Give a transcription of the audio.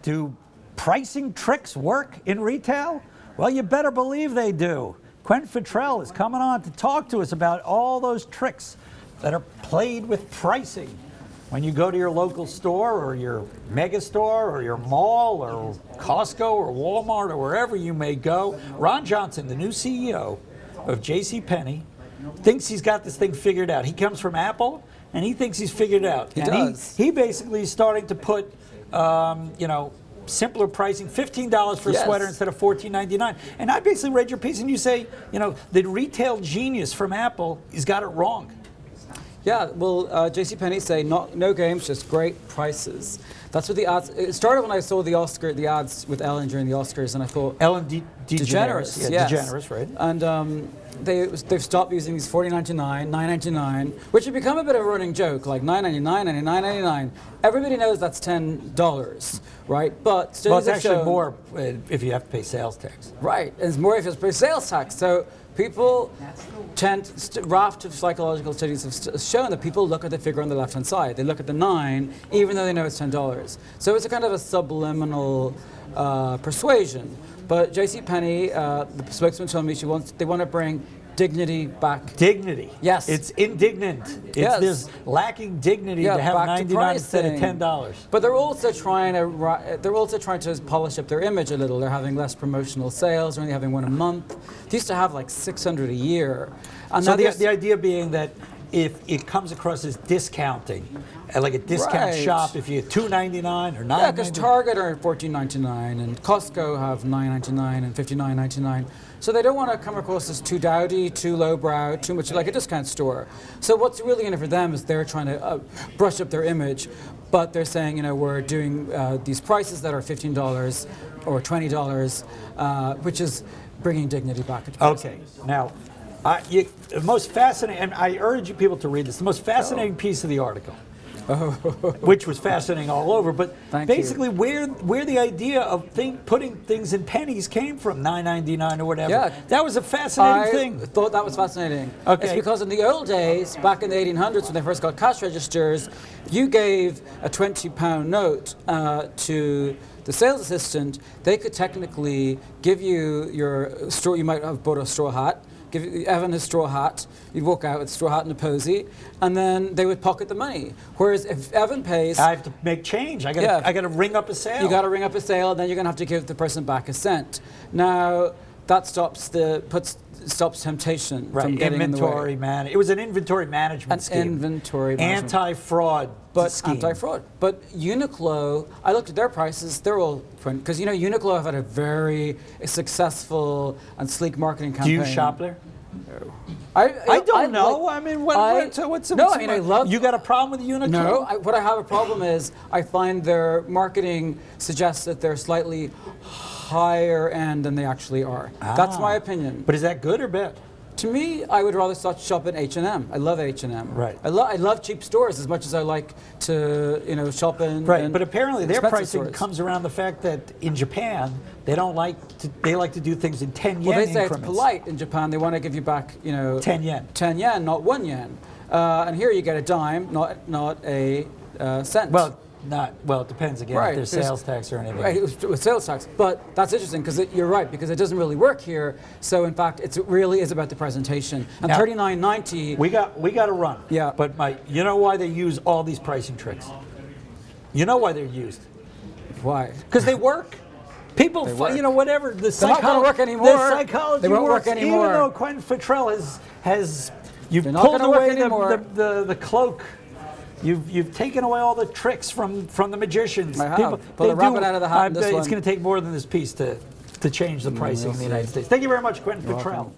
Do pricing tricks work in retail? Well, you better believe they do. Quentin Fottrell is coming on to talk to us about all those tricks that are played with pricing when you go to your local store or your mega store or your mall or Costco or Walmart or wherever you may go. Ron Johnson, the new CEO of j.c.penney, thinks he's got this thing figured out. He comes from Apple and he thinks he's figured it out. He does. He basically is starting to put, simpler pricing, $15 for a sweater instead of $14.99. And I basically read your piece and you say, the retail genius from Apple has got it wrong. Yeah, well, j.c.penneys say no games, just great prices. That's what the ads. It started when I saw the ads with Ellen during the Oscars, and I thought Ellen DeGeneres, yes. DeGeneres, right? And they've stopped using these $14.99, $9.99, which have become a bit of a running joke, like $9.99, $99.99. Everybody knows that's $10, right? But well, it's actually more if you have to pay sales tax. Right, and it's more if you have to pay sales tax. So people raft of psychological studies have shown that people look at the figure on the left-hand side. They look at the 9, even though they know it's $10. So it's a kind of a subliminal persuasion. But j.c.penney, the spokesman told me they want to bring dignity back. Dignity. Yes. It's indignant. There's lacking dignity to have 99 instead of $10. But they're also trying to polish up their image a little. They're having less promotional sales. They're only having one a month. They used to have like 600 a year. And so the idea being that if it comes across as discounting, like a discount shop, if you're $2.99 or $9.99. Yeah, because Target are $14.99 and Costco have $9.99 and $59.99. So they don't want to come across as too dowdy, too lowbrow, too much like a discount store. So what's really in it for them is they're trying to brush up their image, but they're saying, we're doing these prices that are $15 or $20, which is bringing dignity back into business. Okay, now. The most fascinating, and I urge you people to read this, the most fascinating piece of the article, which was fascinating all over, but basically where the idea of putting things in pennies came from, $9.99 or whatever. Yeah. That was a fascinating thing. I thought that was fascinating. Okay. It's because in the old days, back in the 1800s when they first got cash registers, you gave a £20 note to the sales assistant. They could technically give you your straw, you might have bought a straw hat, give Evan his straw hat, you'd walk out with a straw hat and a posy, and then they would pocket the money. Whereas if Evan pays... I have to make change. I got to ring up a sale. You got to ring up a sale, then you're going to have to give the person back a cent. Now, that stops temptation from getting in the way. It was an inventory management scheme. Inventory management. Anti-fraud scheme. Anti-fraud. But Uniqlo, I looked at their prices, they're all... Because, Uniqlo have had a very successful and sleek marketing campaign. Do you shop there? No. I don't know. I love... You got a problem with Uniqlo? No. What I have a problem is I find their marketing suggests that they're slightly higher end than they actually are. That's my opinion. But is that good or bad? To me, I would rather shop at H&M. I love H&M. Right. I love cheap stores as much as I like to shop in. Right. But apparently their pricing stores. comes around the fact that in Japan they like to do things in 10 yen Well, they say increments. it's polite in Japan. They want to give you back 10 yen. 10 yen, not 1 yen. And here you get a dime, not a cent. Well, it depends again if there's sales tax or anything. Right, with sales tax. But that's interesting because you're right, because it doesn't really work here. So in fact, it really is about the presentation. And $39.90. We got to run. Yeah. But you know why they use all these pricing tricks? You know why they're used? Why? Because they work. People, whatever. They're not going to work anymore. The psychology they won't works, work anymore. Even though Quentin Fottrell has you've pulled away the cloak. You've taken away all the tricks from the magicians. I have. Pull a rabbit out of the hat. It's going to take more than this piece to change the pricing in the United States. Thank you very much, Quentin Fottrell.